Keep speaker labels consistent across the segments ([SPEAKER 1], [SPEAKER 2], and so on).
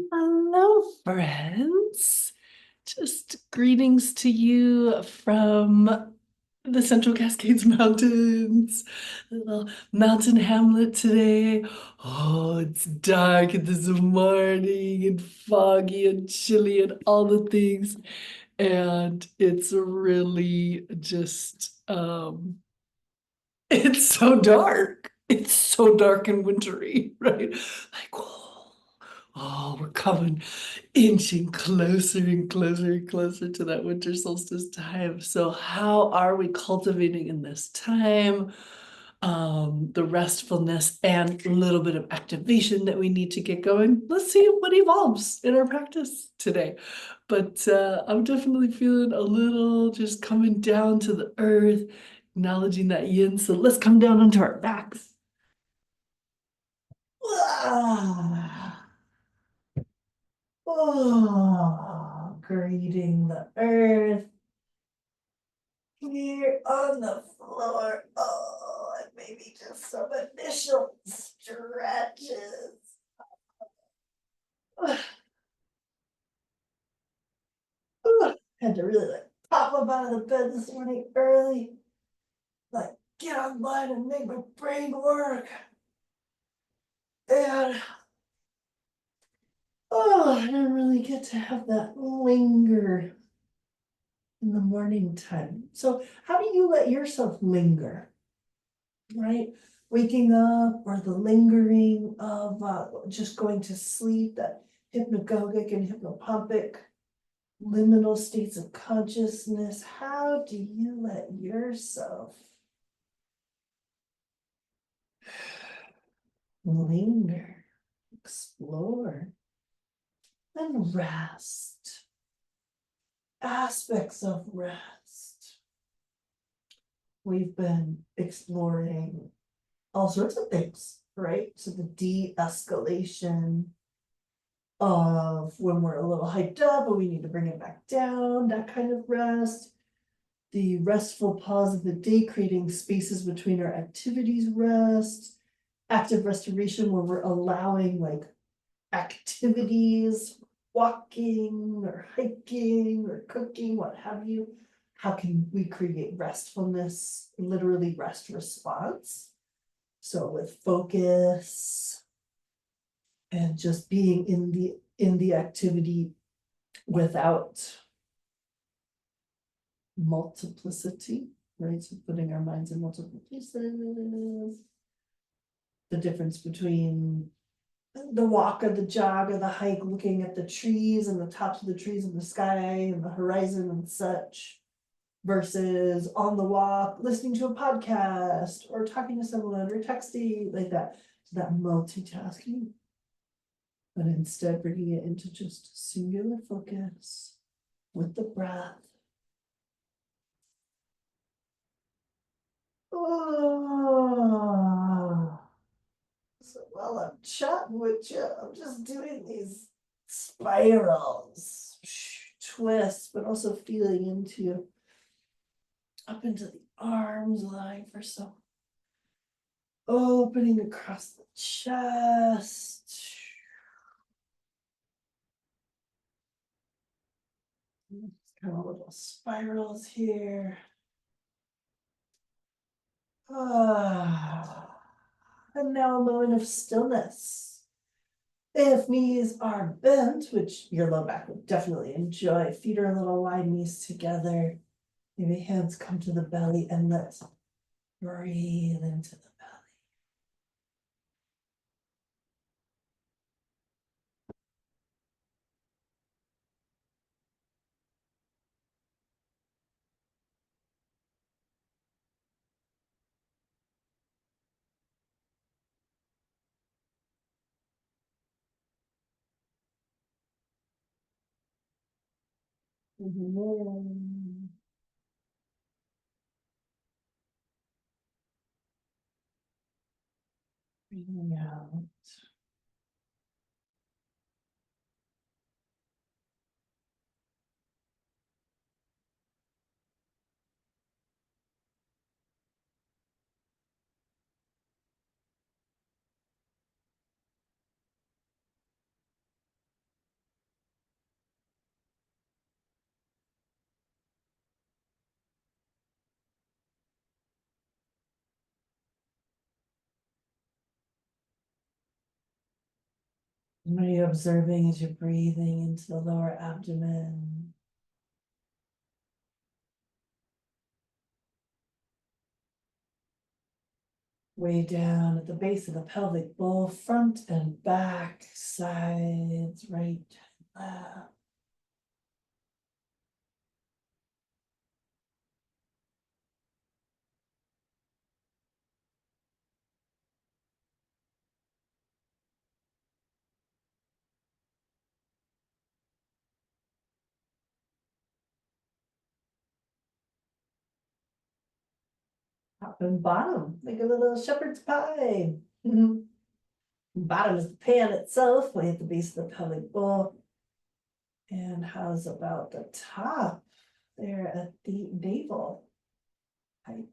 [SPEAKER 1] Hello, friends. Just greetings to you from the Central Cascades Mountains, a little mountain hamlet today. Oh, it's dark this morning and foggy and chilly and all the things. And it's really just, it's so dark. It's so dark and wintry, right? Like, we're coming, inching closer and closer and closer to that winter solstice time. So, how are we cultivating in this time? The restfulness and a little bit of activation that we need to get going. Let's see what evolves in our practice today. But I'm definitely feeling a little just coming down to the earth, acknowledging that yin. So let's come down onto our backs. Ah. Oh, greeting the earth here on the floor. Oh, and maybe just some initial stretches. Had to really like pop up out of the bed this morning early, like get online and make my brain work. And I didn't really get to have that linger in the morning time. So, how do you let yourself linger? Right? Waking up or the lingering of just going to sleep, that hypnagogic and hypnopompic liminal states of consciousness. How do you let yourself linger, explore, and rest? Aspects of rest. We've been exploring all sorts of things, right? So the de-escalation of when we're a little hyped up but we need to bring it back down, that kind of rest. The restful pause of the day, creating spaces between our activities, rest. Active restoration, where we're allowing like activities, walking or hiking or cooking, what have you. How can we create restfulness, literally rest response? So with focus and just being in the activity without multiplicity, right? So putting our minds in multiple places. The difference between the walk or the jog or the hike, looking at the trees and the tops of the trees and the sky and the horizon and such, versus on the walk, listening to a podcast or talking to someone or texting, like that. So that multitasking, but instead bringing it into just singular focus with the breath. Oh. So while I'm chatting with you, I'm just doing these spirals, twists, but also feeling into up into the arms, allowing for some opening across the chest. Kind of little spirals here. And now a moment of stillness. If knees are bent, which your low back would definitely enjoy, feet are a little wide, knees together. Maybe hands come to the belly and let's breathe into the belly. Breathing out. What are you observing as you're breathing into the lower abdomen? Way down at the base of the pelvic bowl, front and back, sides, right, left. Top and bottom, like a little shepherd's pie. Bottom is the pan itself, way at the base of the pelvic bowl. And how's about the top there at the navel height?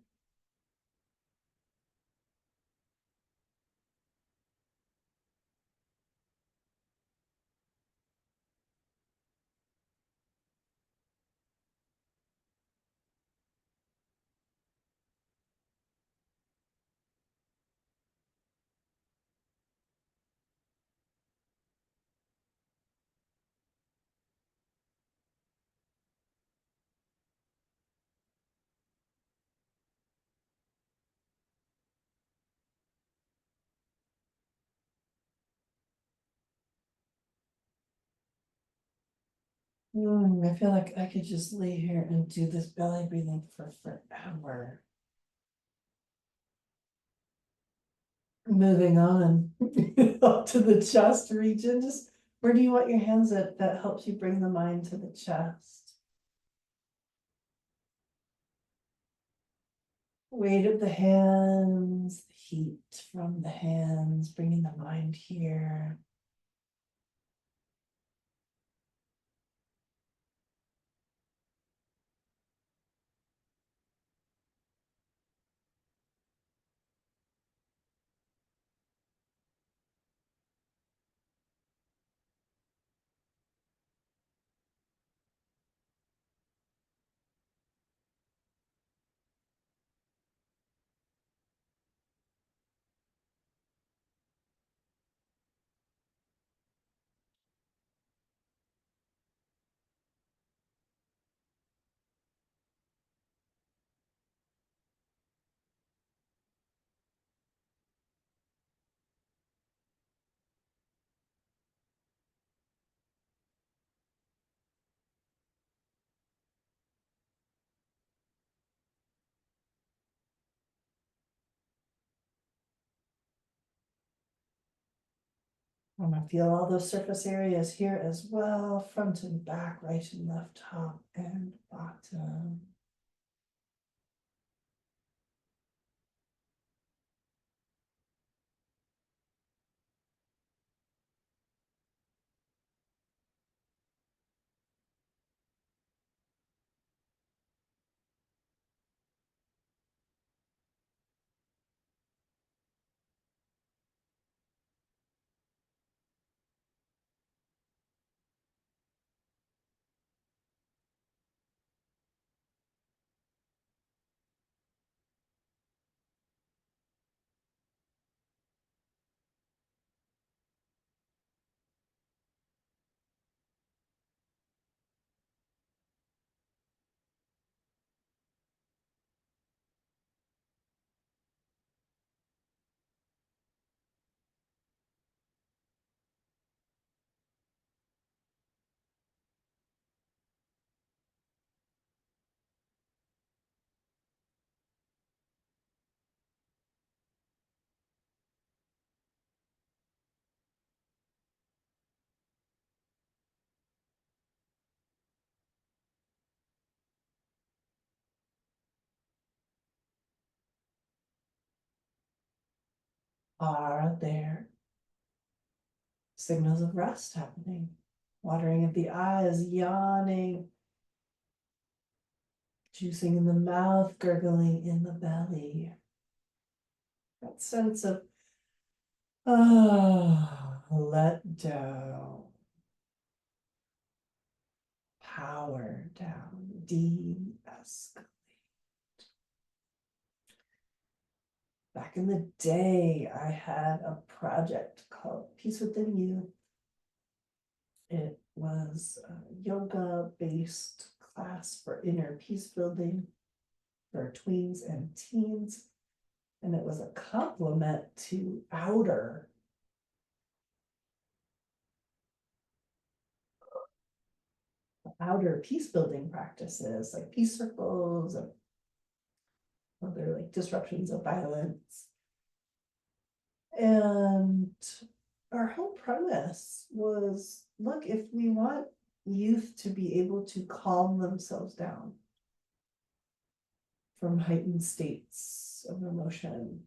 [SPEAKER 1] I feel like I could just lay here and do this belly breathing for forever. Moving on up to the chest region, just where do you want your hands at that helps you bring the mind to the chest? Weight of the hands, the heat from the hands, bringing the mind here. I'm gonna feel all those surface areas here as well, front and back, right and left, top and bottom. Are there signals of rest happening? Watering of the eyes, yawning, juicing in the mouth, gurgling in the belly. That sense of let down, power down, de-escalate. Back in the day, I had a project called Peace Within You. It was a yoga-based class for inner peace building for tweens and teens. And it was a complement to outer peace building practices like peace circles and other like disruptions of violence. And our whole premise was, look, if we want youth to be able to calm themselves down from heightened states of emotion,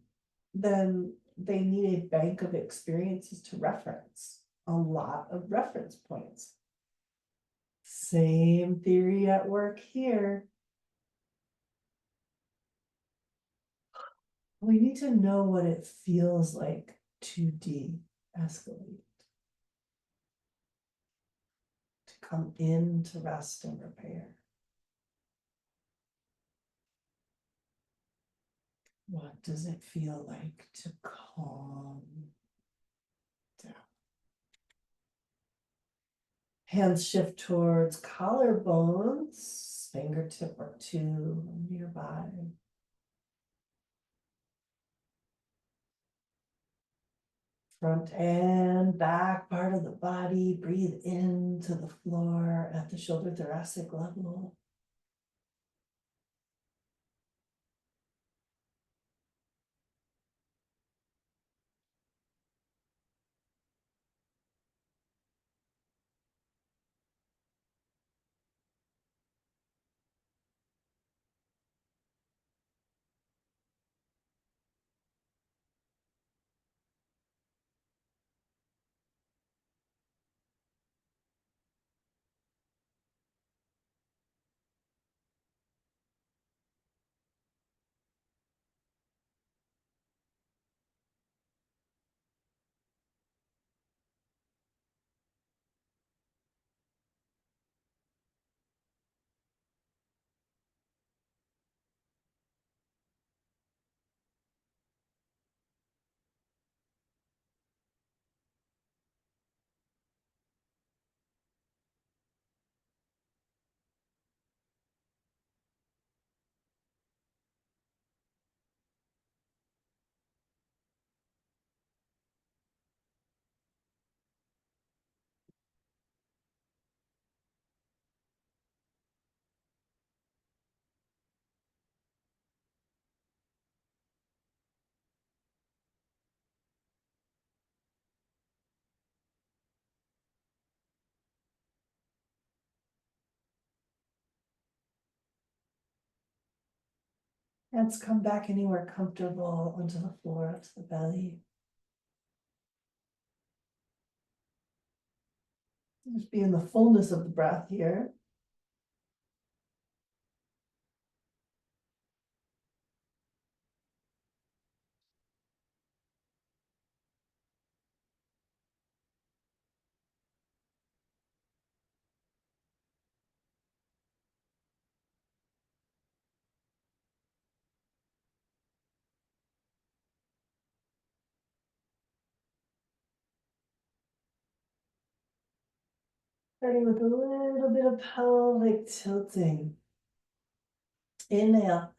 [SPEAKER 1] then they need a bank of experiences to reference, a lot of reference points. Same theory at work here. We need to know what it feels like to de-escalate, to come in to rest and repair. What does it feel like to calm down? Hands shift towards collarbones, fingertip or two nearby. Front and back part of the body, breathe into the floor at the shoulder thoracic level. Hands come back anywhere comfortable onto the floor, up to the belly. Just be in the fullness of the breath here. Starting with a little bit of pelvic tilting. Inhale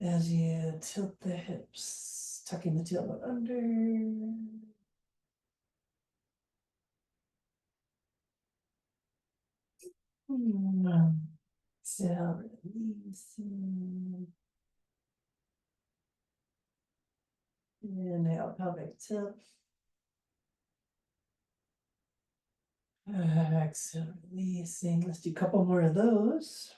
[SPEAKER 1] as you tilt the hips, tucking the tailbone under. Exhale, releasing. Inhale, pelvic tilt. Exhale, releasing. Let's do a couple more of those.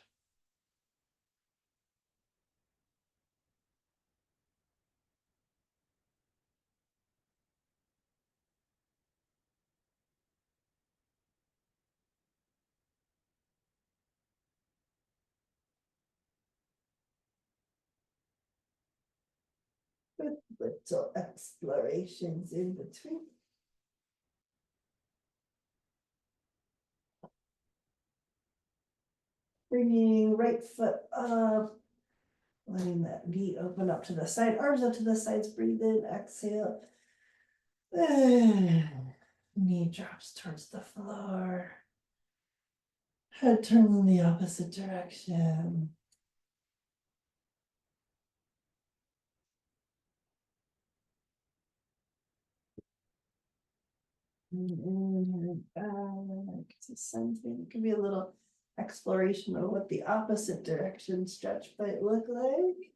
[SPEAKER 1] With little explorations in between. Bringing right foot up, letting that knee open up to the side, arms up to the sides, breathe in, exhale. Knee drops towards the floor. Head turns in the opposite direction. And back to something. It could be a little exploration of what the opposite direction stretch might look like.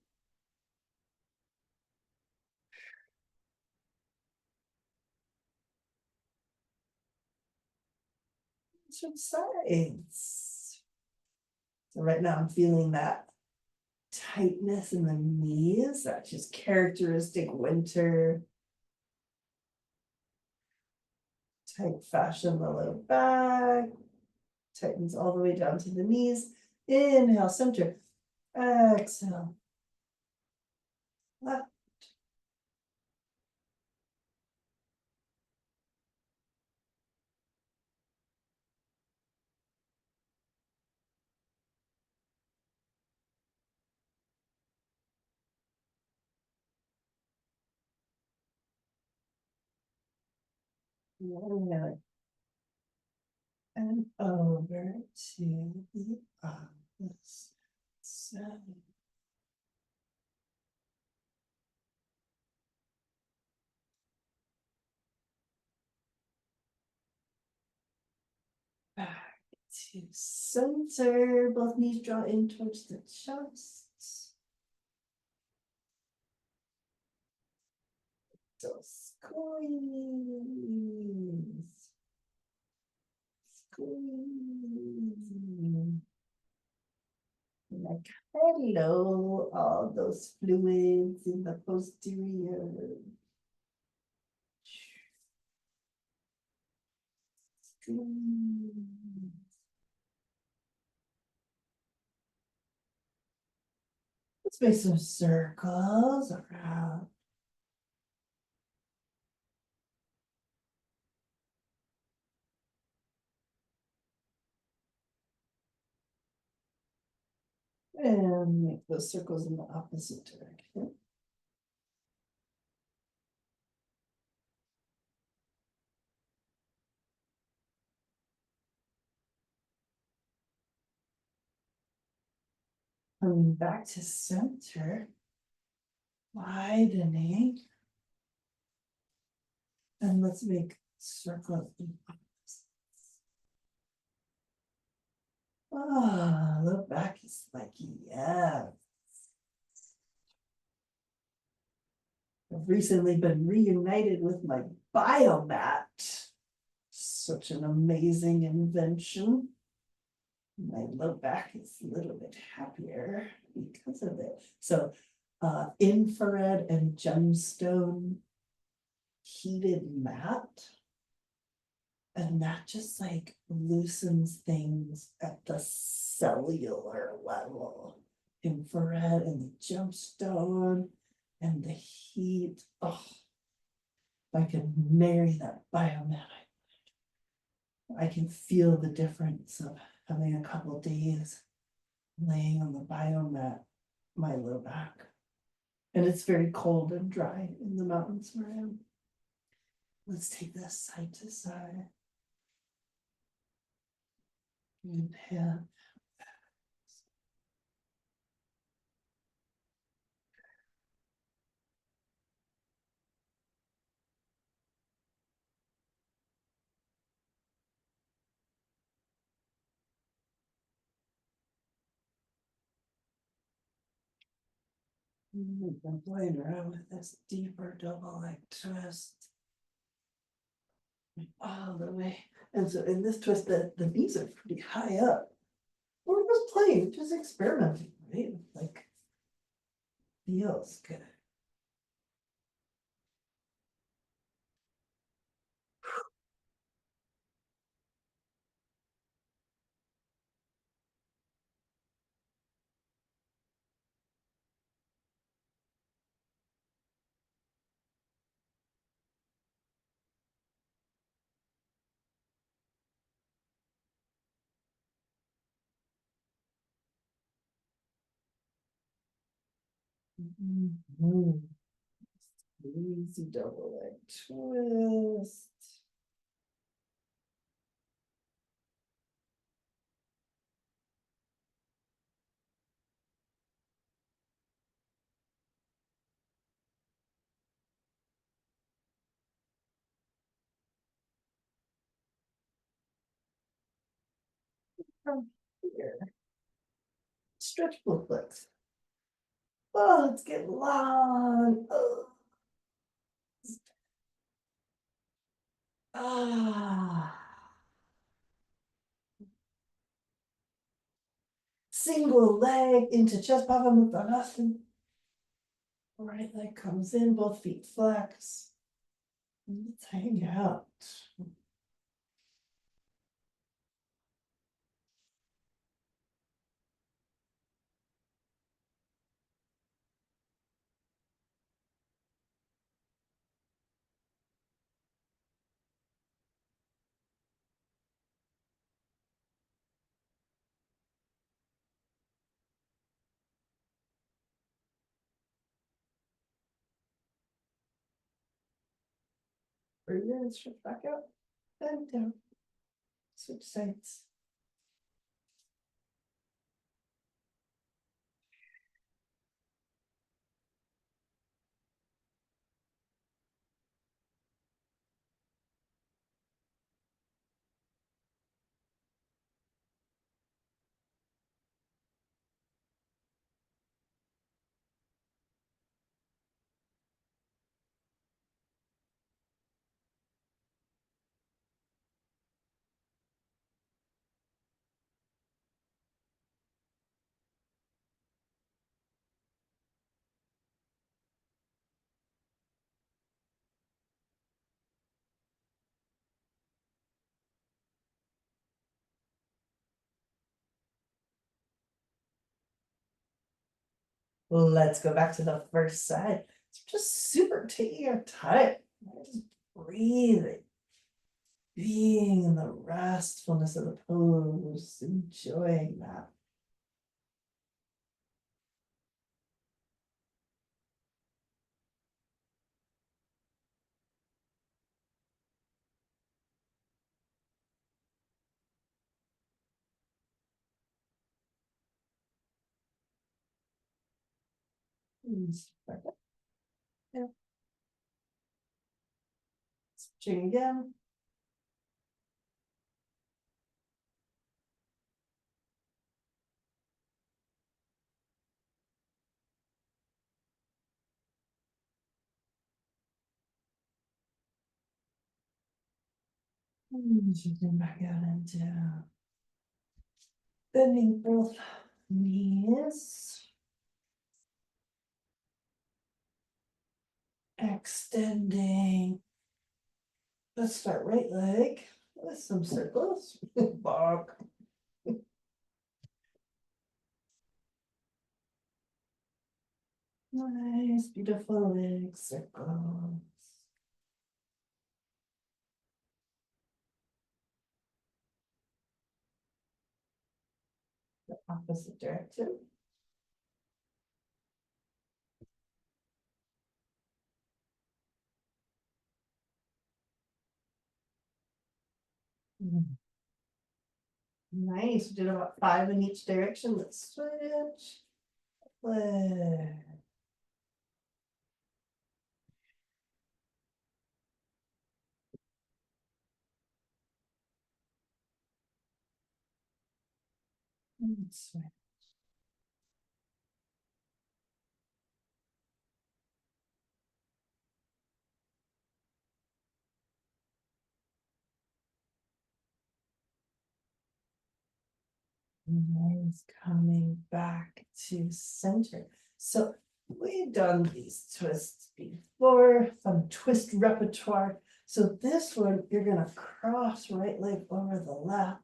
[SPEAKER 1] Switch sides. So right now I'm feeling that tightness in the knees. That's just characteristic winter. Tight fascia in the low back. Tightens all the way down to the knees. Inhale, center. Exhale. Left. Inhale. And over to the opposite side. Back to center. Both knees draw in towards the chest. So squeeze. Squeeze. Like hello, all those fluids in the posterior. Squeeze. Let's make some circles around. And make those circles in the opposite direction. Coming back to center, widening. And let's make circles in opposites. Ah, the back is like, yeah. I've recently been reunited with my biomat. Such an amazing invention. My low back is a little bit happier because of it. So infrared and gemstone heated mat. And that just like loosens things at the cellular level. Infrared and the gemstone and the heat. Oh, if I could marry that biomat, I can feel the difference of having a couple of days laying on the biomat, my low back. And it's very cold and dry in the mountains where I am. Let's take this side to side. Inhale. I'm playing around with this deeper double leg twist. All the way. And so in this twist, the knees are pretty high up. We're just playing, just experimenting, right? Like, feels good. Mhm. Easy double leg twist. from here. Stretch both legs. Oh, it's getting long. Oh. Ah. Single leg into chest Pavanuttanasana. Right leg comes in, both feet flex. Let's hang out. Breathe in, stretch back out, and down. Switch sides. Let's go back to the first side. So just super taking your time. Just breathing. Being in the restfulness of the pose, enjoying that. Back up. Yeah. Switching again. Shifting back out into bending both knees. Extending. Let's start right leg with some circles. Bob. Nice, beautiful leg circles. The opposite direction. Nice. We did about 5 in each direction. Let's switch. Leg. Switch. Nice. Coming back to center. So we've done these twists before, some twist repertoire. So this one, you're gonna cross right leg over the left,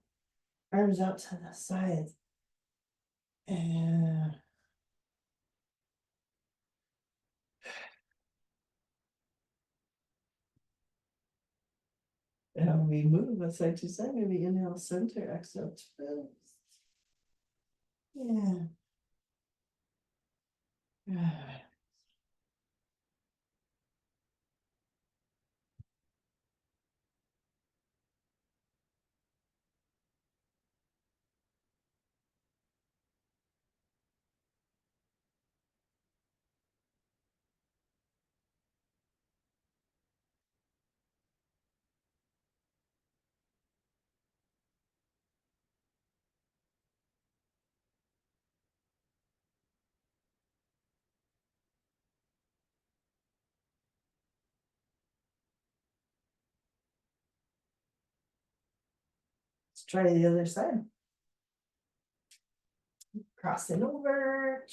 [SPEAKER 1] arms out to the sides. And we move side to side. Maybe inhale, center, exhale, twist. Yeah. Let's try the other side. Cross it over.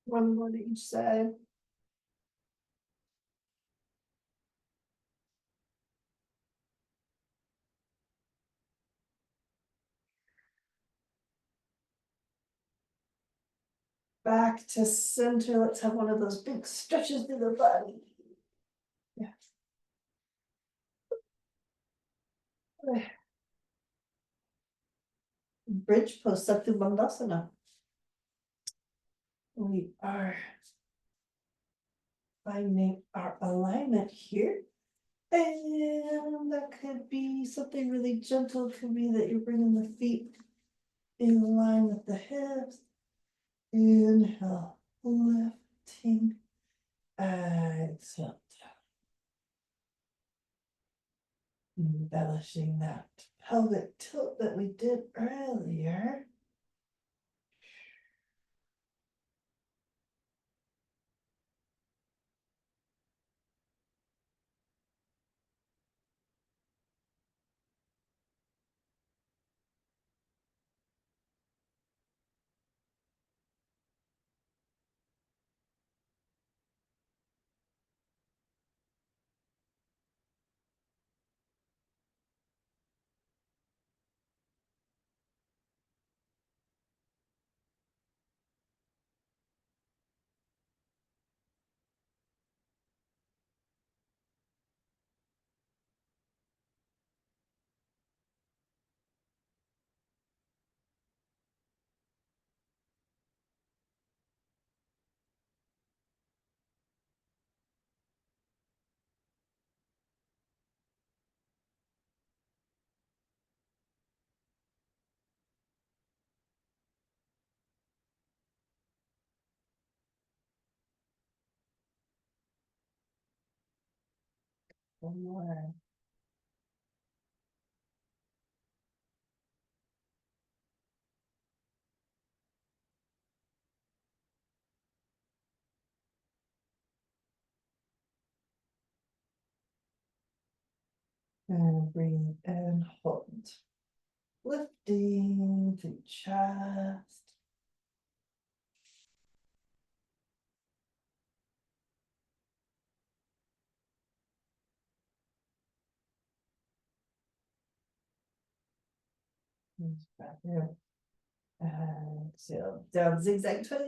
[SPEAKER 1] One more to each side. Back to center. Let's have one of those big stretches through the body. Yeah. Bridge pose, Sattu Bandhasana. We are finding our alignment here. And that could be something really gentle. It could be that you're bringing the feet in line with the hips. Inhale, lifting. Exhale, embellishing that pelvic tilt that we did earlier. One more. And breathe and hold. Lifting to chest. Back in. Exhale, down zigzag twist.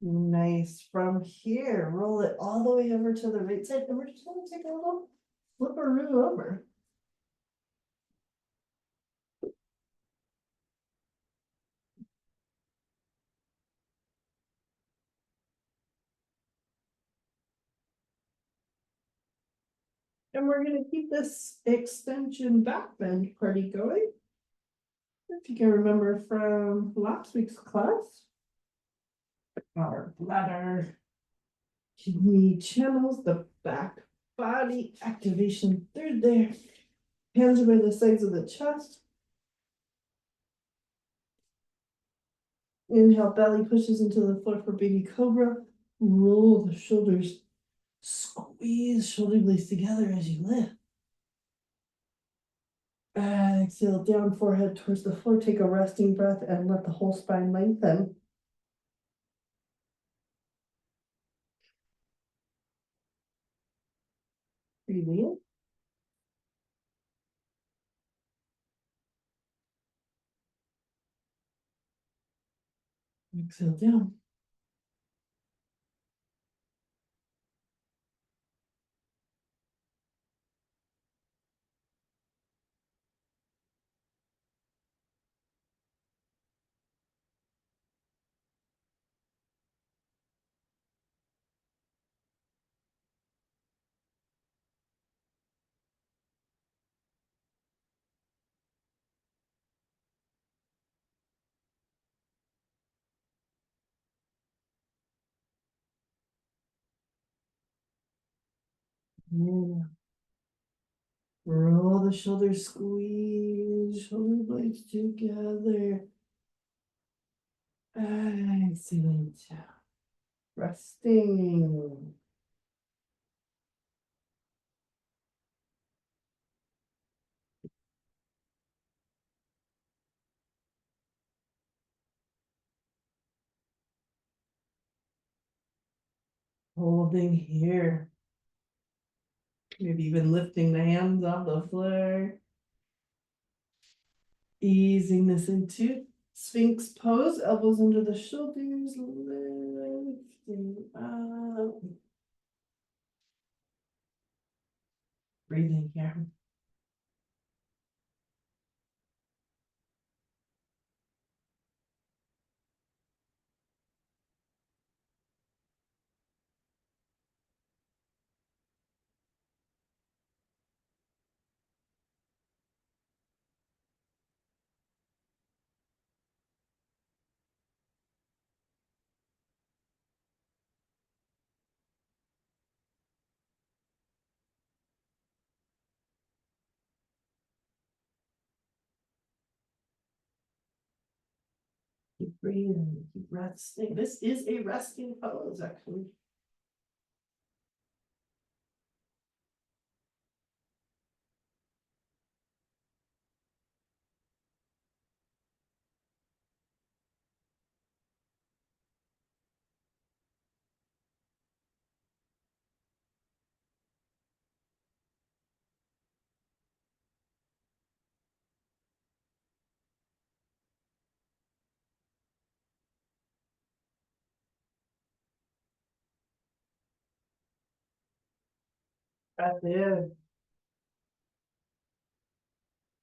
[SPEAKER 1] Nice. From here, roll it all the way over to the right side, and we're just gonna take a little flipperoo over. And we're gonna keep this extension back bend party going. If you can remember from last week's class, our bladder, kidney channels, the back body activation through there. Hands are by the sides of the chest. Inhale, belly pushes into the floor for baby cobra. Roll the shoulders, squeeze shoulder blades together as you lift. Exhale, down forehead towards the floor. Take a resting breath and let the whole spine lengthen. Exhale down. Yeah. Roll the shoulders, squeeze shoulder blades together. Exhaling down. Resting. Holding here. Maybe even lifting the hands off the floor. Easing this into Sphinx pose, elbows under the shoulders, lifting up. Breathing here. Keep breathing, keep resting. This is a resting pose, actually. Breath in.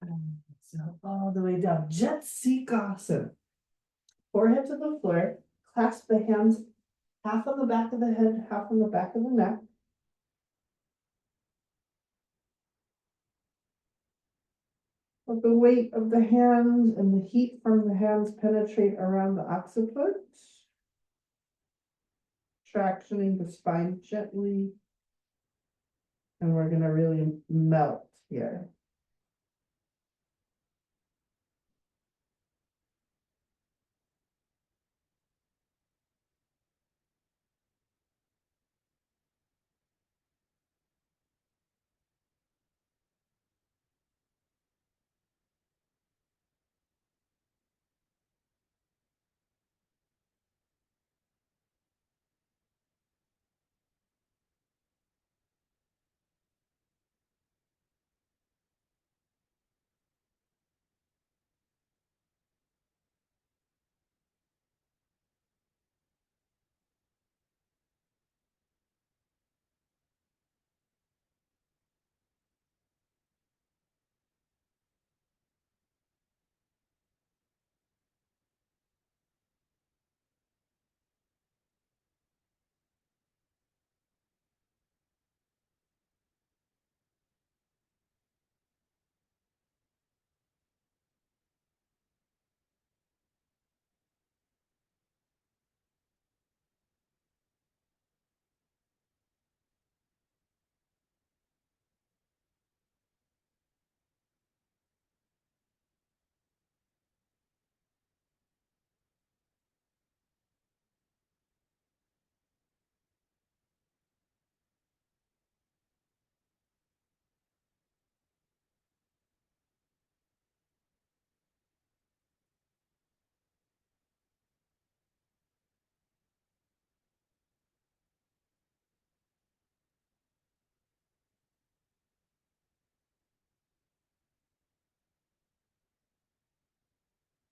[SPEAKER 1] And exhale all the way down. Jet Sikasana. Forehead to the floor. Clasp the hands half on the back of the head, half on the back of the neck. Let the weight of the hands and the heat from the hands penetrate around the occiput. Tractioning the spine gently. And we're going to really melt here.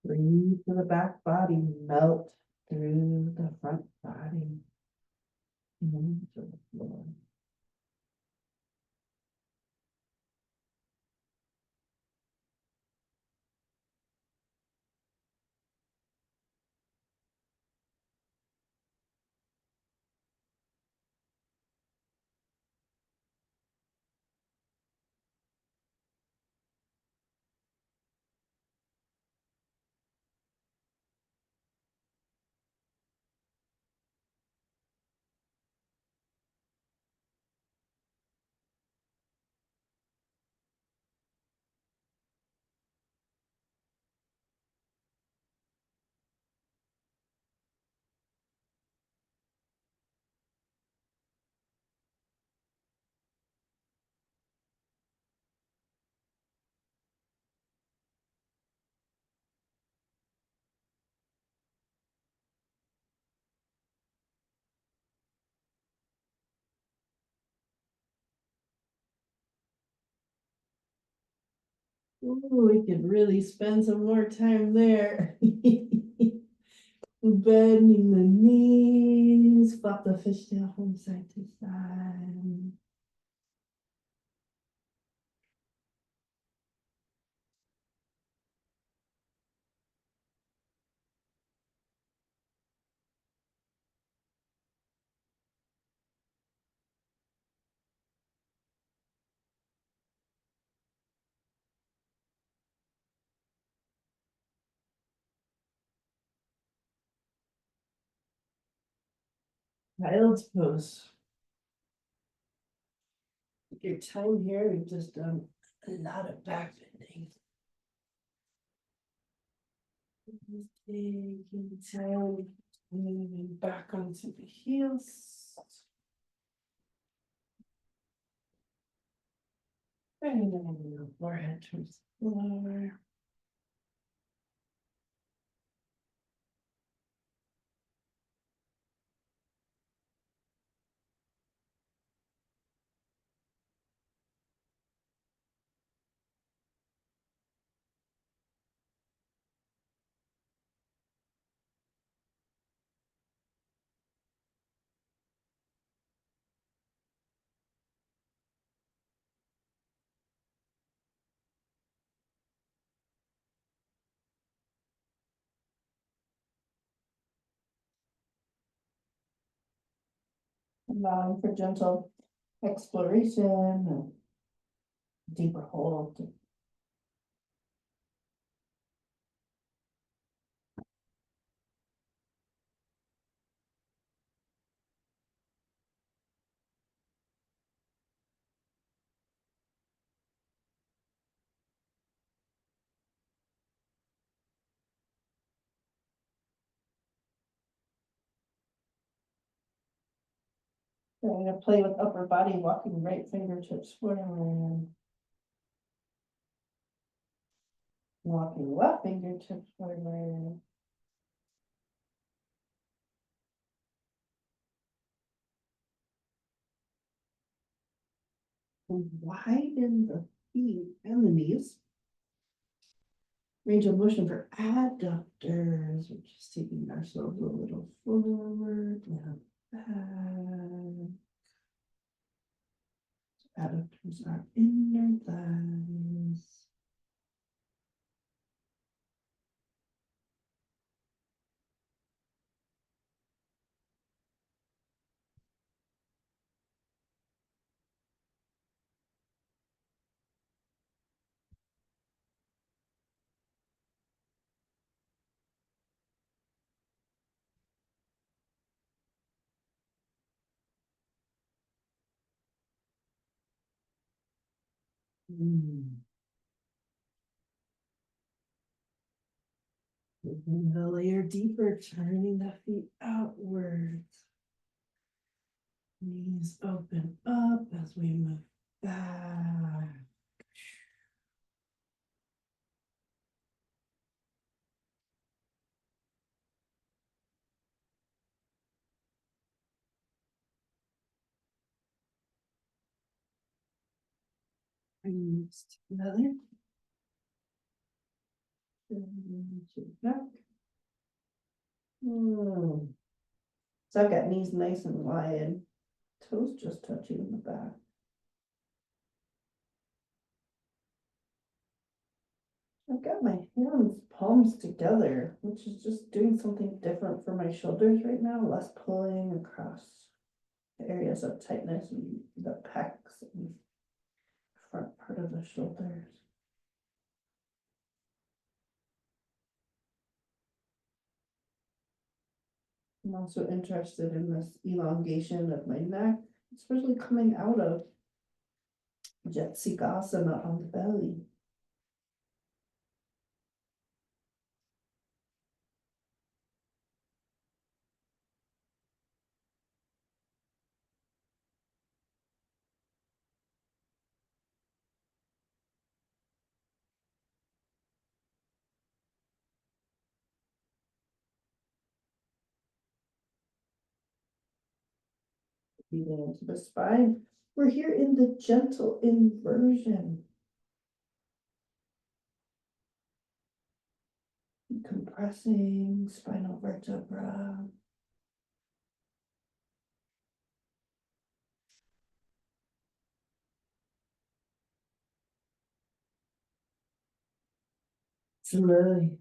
[SPEAKER 1] Breathe to the back body, melt through the front body into the floor. Ooh, we could really spend some more time there. Bending the knees, flop the fishtail from side to side. Child's pose. Your time here, we've just done a lot of back bending. Taking time, moving back onto the heels. And then your forehead towards the floor. Allowing for gentle exploration and deeper hold. I'm going to play with upper body, walking right fingertips forward. Walking left fingertips forward. Widen the feet and the knees. Range of motion for adductors. We're just taking ourselves a little forward and back. Adductors are inner thighs. Moving the layer deeper, turning the feet outwards. Knees open up as we move back. Knees together. Back. Hmm. So I've got knees nice and wide, toes just touching in the back. I've got my hands palms together, which is just doing something different for my shoulders right now, less pulling across areas of tightness and the pecs and front part of the shoulders. I'm also interested in this elongation of my neck, especially coming out of Jetsikasana on the belly. Breathing into the spine. We're here in the gentle inversion. Compressing spinal vertebra. Slowly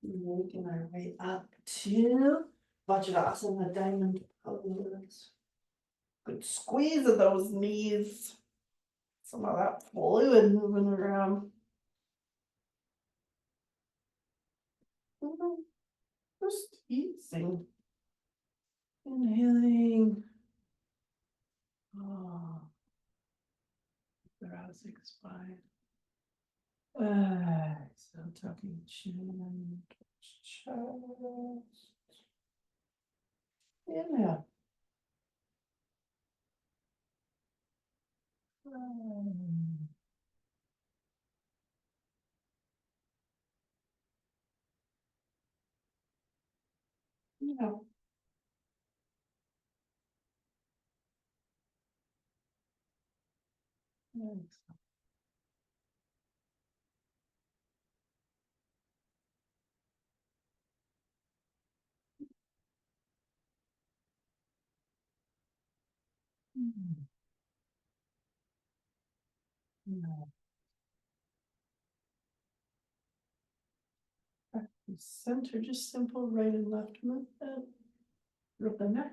[SPEAKER 1] making our way up to Vajradasana, diamond pose. Good squeeze of those knees. Some of that fluid moving around. Just easing. Inhaling. Oh, thoracic spine. So tucking chin, chest. Inhale. Yeah. Thanks. Yeah. Center, just simple right and left movement. Rub the neck.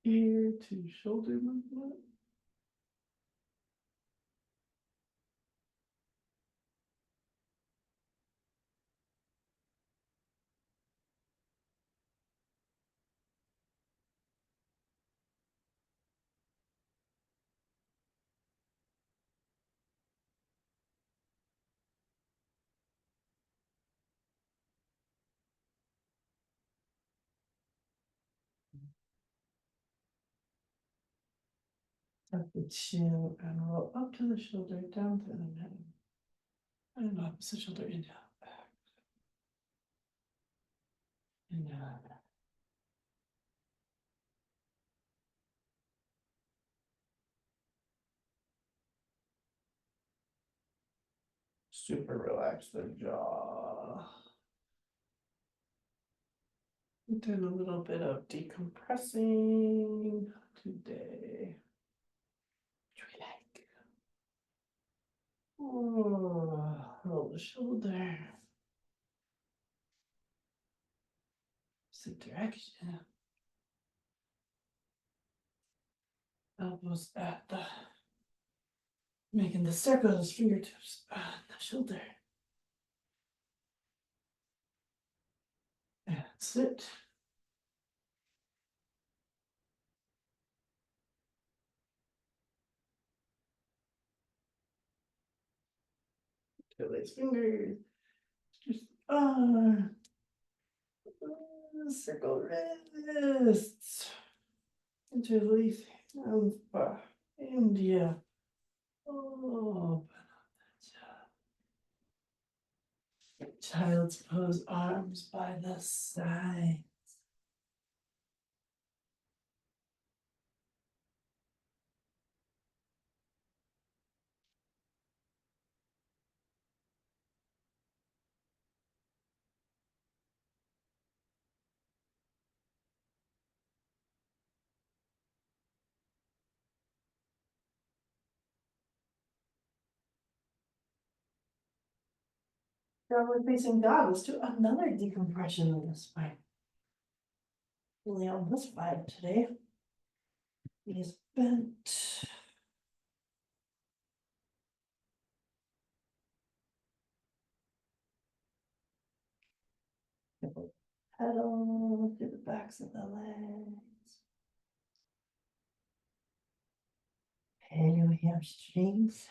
[SPEAKER 1] Ear to shoulder movement. Tuck the chin and roll up to the shoulder, down to the neck. And opposite shoulder, inhale. Inhale. Super relax the jaw. Doing a little bit of decompressing today. Which we like. Oh, roll the shoulder. Opposite direction. Elbows at the, making the circles, fingertips on the shoulder. And sit. Interlace fingers. Just circle wrists. Interlace hands. India. Oh, child's pose, arms by the side. Downward facing dog. Let's do another decompression of the spine. Really on this vibe today. Knees bent. Pedal through the backs of the legs. And your hamstrings.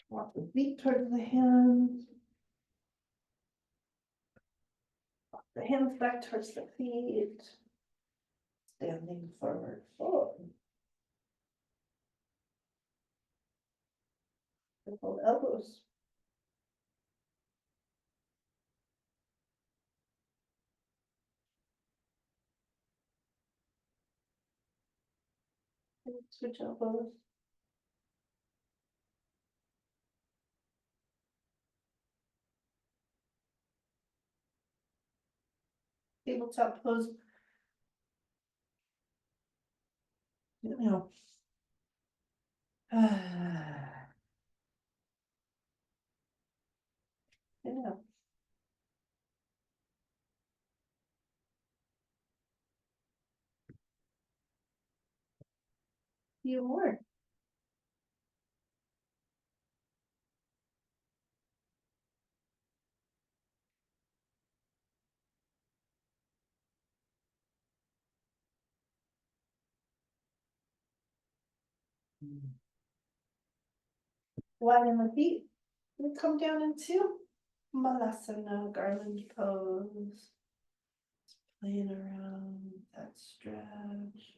[SPEAKER 1] Walk the feet towards the hands. Walk the hands back towards the feet. Standing forward fold. Pull elbows. And switch elbows. Tabletop pose. Inhale. Inhale. Feel more. Widen the feet. And come down into Malasana, garland pose. Playing around with that stretch.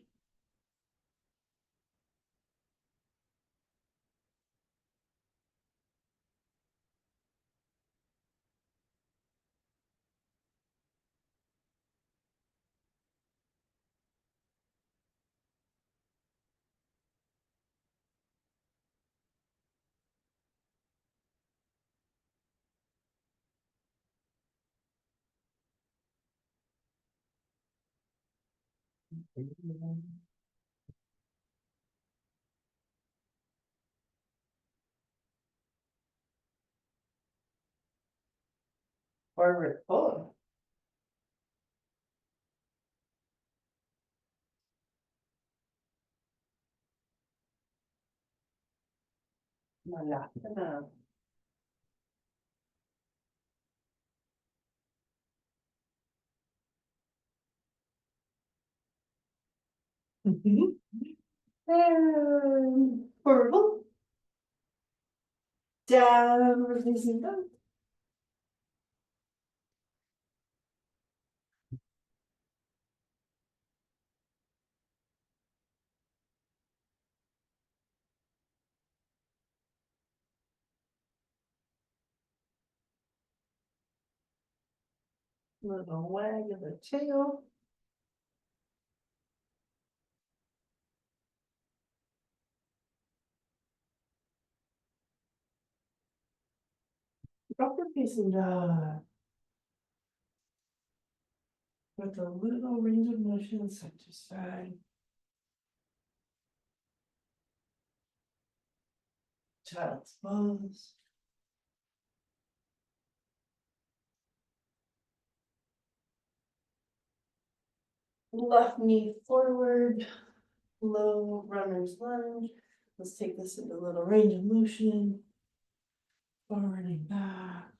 [SPEAKER 1] Forward fold. Malasana. And forward fold. Down, releasing them. Little wag of the tail. Upward facing dog. With a little range of motion side to side. Child's pose. Left knee forward. Low runner's lunge. Let's take this into a little range of motion. Forward and back.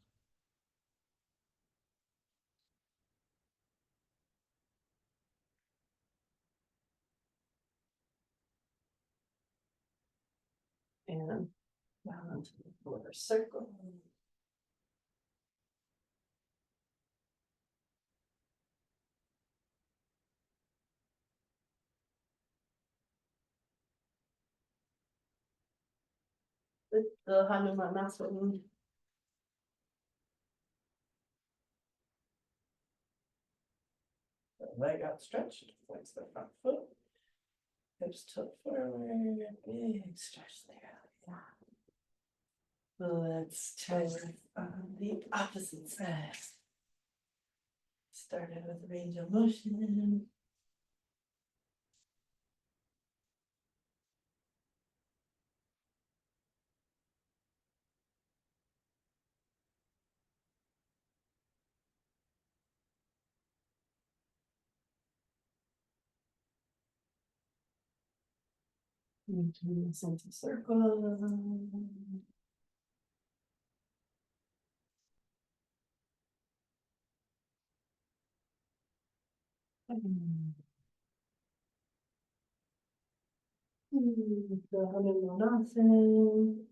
[SPEAKER 1] And down onto the quarter circle. With the Hanumanasana. The leg outstretched, flex the front foot. Hips tilt forward, big stretch there. Yeah. Let's try with the opposite side. Started with range of motion. Into the center circle. The honeymoon.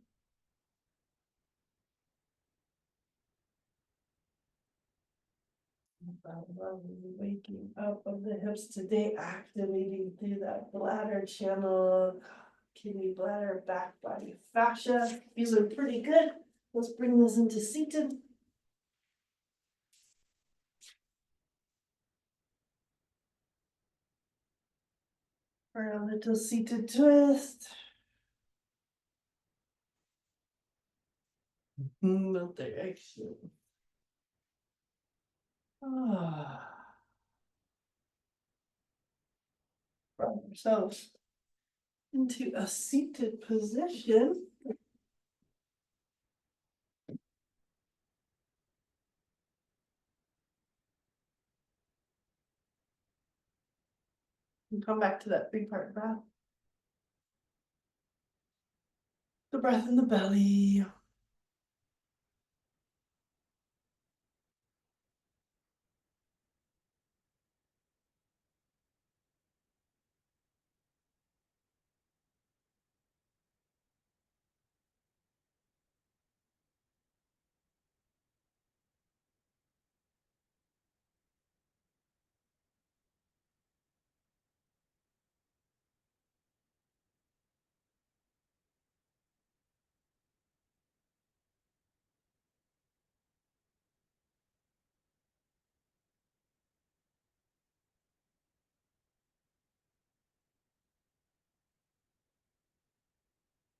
[SPEAKER 1] Waking up of the hips today, activating through that bladder channel, kidney, bladder, back body fascia. These are pretty good. Let's bring this into seated. For a little seated twist. Not direction. Ah. Bring ourselves into a seated position. And come back to that big part breath. The breath in the belly.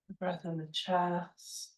[SPEAKER 1] The breath in the chest.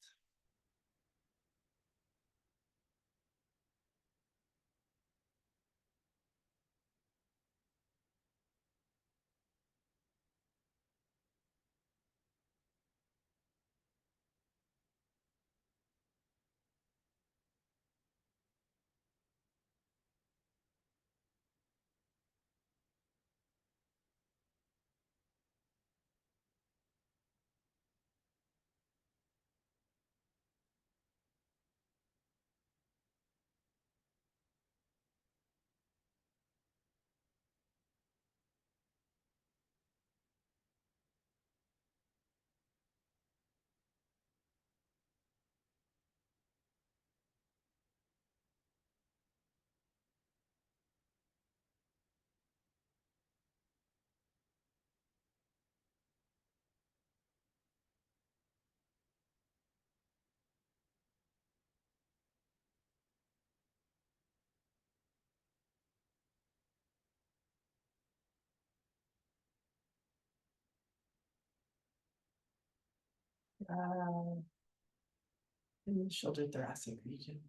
[SPEAKER 1] In the shoulder thoracic region.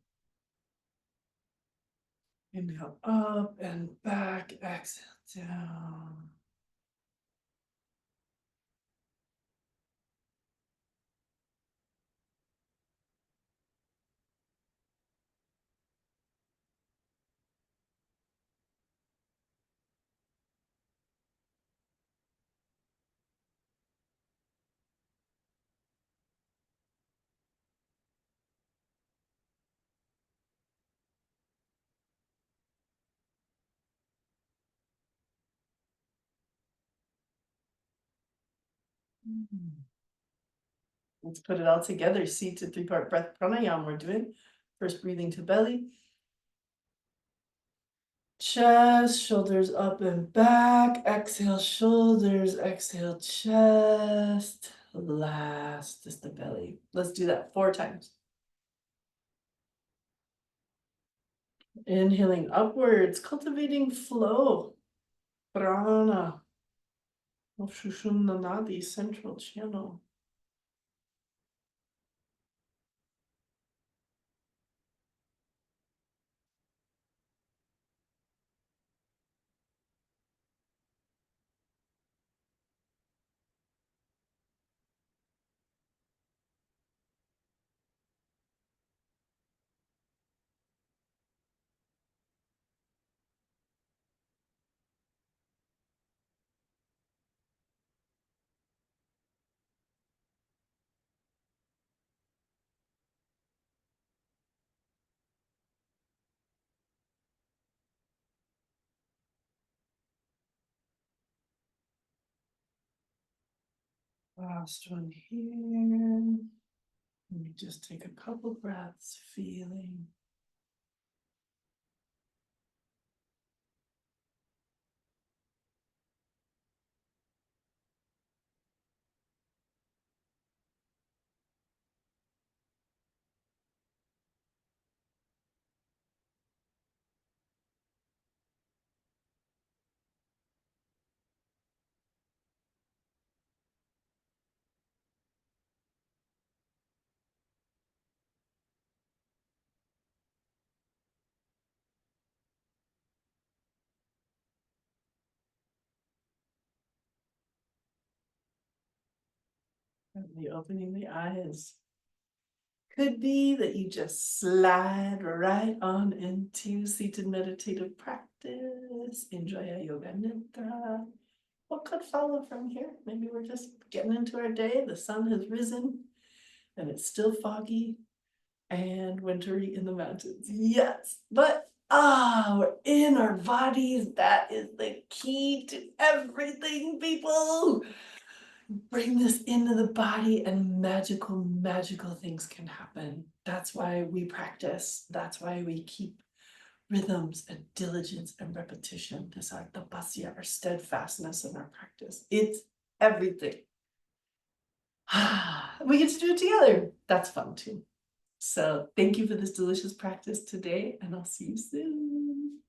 [SPEAKER 1] Inhale up and back, exhale down. Let's put it all together. Seated three-part breath pranayama we're doing. First breathing to belly. Chest, shoulders up and back. Exhale, shoulders. Exhale, chest. Last is the belly. Let's do that 4 times. Inhaling upwards, cultivating flow. Prana. Of Shushumna Nadi central channel. Last one here. Let me just take a couple breaths, feeling. And the opening the eyes. Could be that you just slide right on into seated meditative practice. Enjoy a Yoga Nidra. What could follow from here? Maybe we're just getting into our day. The sun has risen and it's still foggy and wintry in the mountains. Yes, but we're in our bodies. That is the key to everything, people. Bring this into the body and magical things can happen. That's why we practice. That's why we keep rhythms and diligence and repetition. This our tapasya, our steadfastness in our practice. It's everything. We get to do it together. That's fun too. So thank you for this delicious practice today, and I'll see you soon.